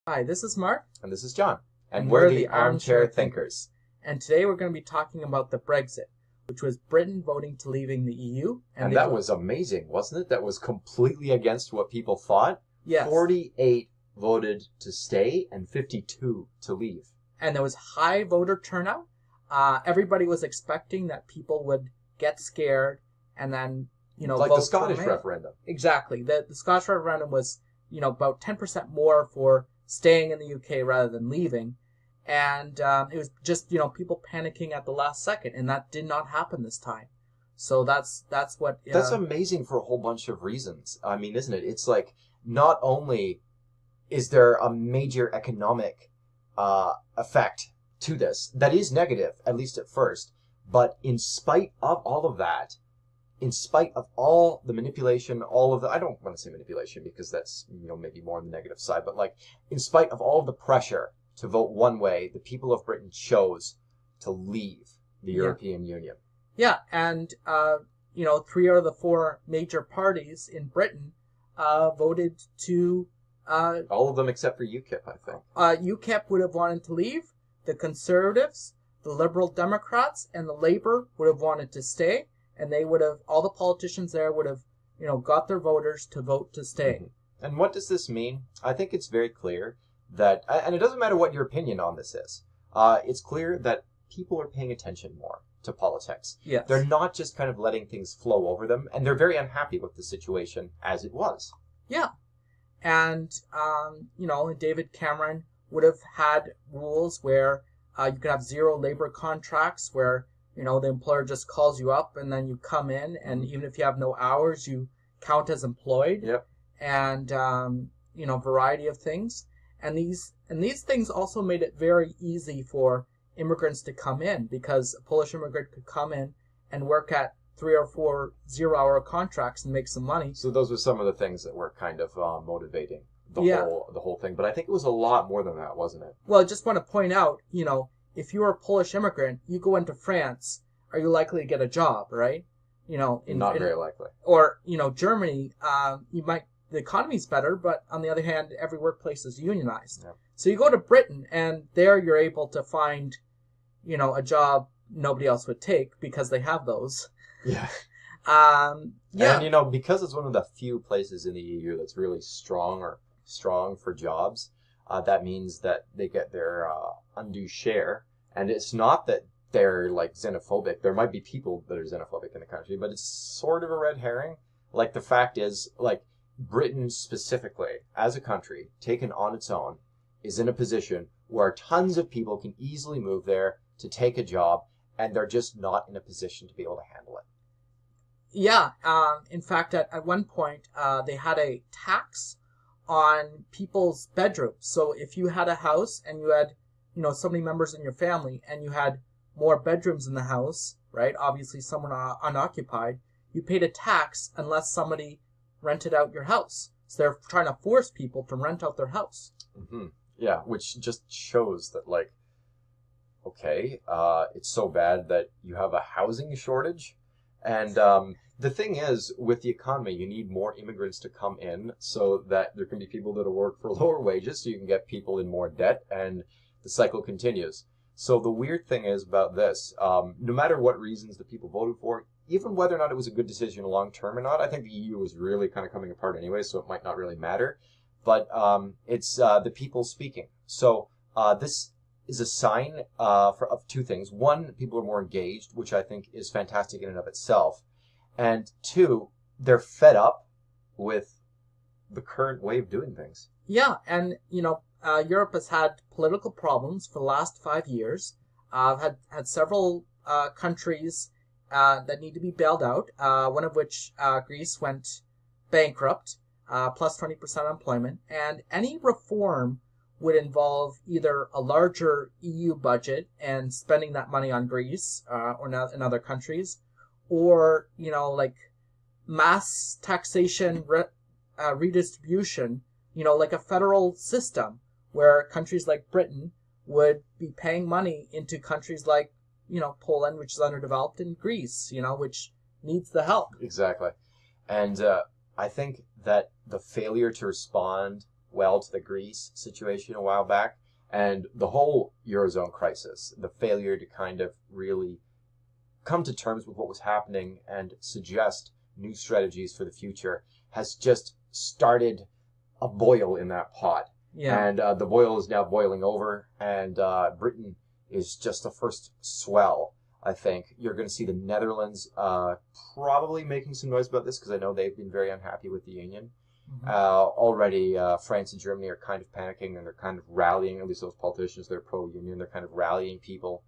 Hi, this is Mark. And this is John. And And we're we're the the Armchair Armchair Thinkers. And today we're going to be talking about the Brexit, which was Britain voting to leaving the EU. And that was amazing, wasn't it? That was completely against what people thought. Yes. 48 voted to stay and 52 to leave. And there was high voter turnout. Everybody was expecting that people would get scared and then, like vote the Scottish to remain. referendum. Exactly. The Scottish referendum was, about 10% more for staying in the UK rather than leaving. And it was just, people panicking at the last second, and that did not happen this time. So that's what... That's amazing for a whole bunch of reasons. I mean, isn't it? It's like, not only is there a major economic effect to this that is negative, at least at first, but in spite of all of that, in spite of all the manipulation, all of the... I don't want to say manipulation because that's, maybe more on the negative side, but like, in spite of all of the pressure to vote one way, the people of Britain chose to leave the European Union. Yeah, and, 3 out of the 4 major parties in Britain voted to... all of them except for UKIP, I think. UKIP would have wanted to leave. The Conservatives, the Liberal Democrats, and the Labour would have wanted to stay. And they would have... all the politicians there would have, got their voters to vote to stay. Mm-hmm. And what does this mean? I think it's very clear that, and it doesn't matter what your opinion on this is, it's clear that people are paying attention more to politics. Yes. They're not just kind of letting things flow over them, and they're very unhappy with the situation as it was. Yeah. And, David Cameron would have had rules where you could have 0 labor contracts where, the employer just calls you up and then you come in, and even if you have no hours, you count as employed. Yep. And, variety of things. And these things also made it very easy for immigrants to come in, because a Polish immigrant could come in and work at 3 or 4 0-hour contracts and make some money. So those were some of the things that were kind of motivating the whole thing. But I think it was a lot more than that, wasn't it? Well, I just want to point out, if you're a Polish immigrant, you go into France, are you likely to get a job, right? Not very likely. Or, Germany, the economy's better, but on the other hand, every workplace is unionized. Yeah. So you go to Britain, and there you're able to find, a job nobody else would take because they have those. Yeah. Yeah. And, because it's one of the few places in the EU that's really strong for jobs, that means that they get their undue share. And it's not that they're, like, xenophobic. There might be people that are xenophobic in the country, but it's sort of a red herring. Like, the fact is, like, Britain specifically, as a country, taken on its own, is in a position where tons of people can easily move there to take a job, and they're just not in a position to be able to handle it. Yeah. In fact, at one point, they had a tax on people's bedrooms. So if you had a house and you had, so many members in your family, and you had more bedrooms in the house, right? Obviously, some were unoccupied. You paid a tax unless somebody rented out your house. So they're trying to force people to rent out their house. Mm-hmm. Yeah, which just shows that, like, okay, it's so bad that you have a housing shortage. And the thing is, with the economy, you need more immigrants to come in so that there can be people that will work for lower wages, so you can get people in more debt, and the cycle continues. So the weird thing is about this, no matter what reasons the people voted for, even whether or not it was a good decision long term or not, I think the EU was really kind of coming apart anyway, so it might not really matter. But it's the people speaking. So this is a sign of 2 things. 1, people are more engaged, which I think is fantastic in and of itself. And 2, they're fed up with the current way of doing things. Yeah, and, Europe has had political problems for the last 5 years. Had several countries that need to be bailed out, one of which, Greece, went bankrupt, plus 20% unemployment. And any reform would involve either a larger EU budget and spending that money on Greece or in other countries, or, like mass taxation redistribution, like a federal system where countries like Britain would be paying money into countries like, Poland, which is underdeveloped, and Greece, which needs the help. Exactly. And I think that the failure to respond well to the Greece situation a while back. And the whole Eurozone crisis, the failure to kind of really come to terms with what was happening and suggest new strategies for the future, has just started a boil in that pot. Yeah. And the boil is now boiling over, and Britain is just the first swell, I think. You're going to see the Netherlands probably making some noise about this, because I know they've been very unhappy with the union. Mhm. Already, France and Germany are kind of panicking, and they're kind of rallying, at least those politicians that are pro-union, they're kind of rallying people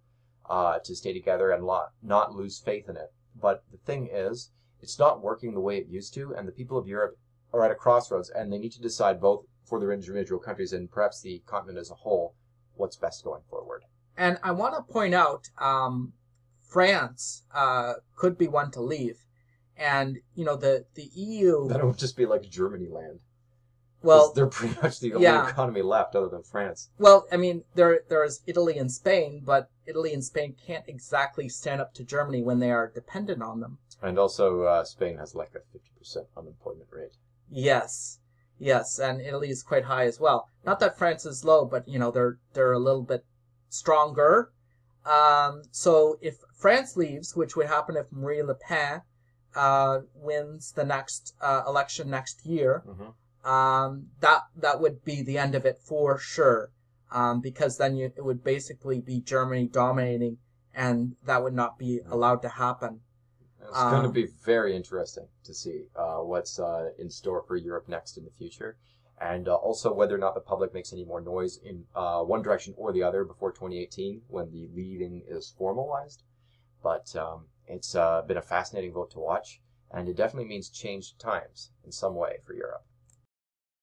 to stay together and not lose faith in it. But the thing is, it's not working the way it used to, and the people of Europe are at a crossroads, and they need to decide both for their individual countries and perhaps the continent as a whole, what's best going forward. And I want to point out, France could be one to leave, and the EU. That would just be like Germany land. Well, they're pretty much the only economy left other than France. Well, I mean, there's Italy and Spain, but Italy and Spain can't exactly stand up to Germany when they are dependent on them. And also, Spain has like a 50% unemployment rate. Yes, and Italy is quite high as well. Not that France is low, but they're a little bit stronger. So if France leaves, which would happen if Marine Le Pen wins the next election next year. Mm-hmm. That would be the end of it for sure, because then it would basically be Germany dominating, and that would not be allowed to happen. It's going to be very interesting to see what's in store for Europe next in the future, and also whether or not the public makes any more noise in one direction or the other before 2018, when the leaving is formalized. But it's been a fascinating vote to watch, and it definitely means changed times in some way for Europe.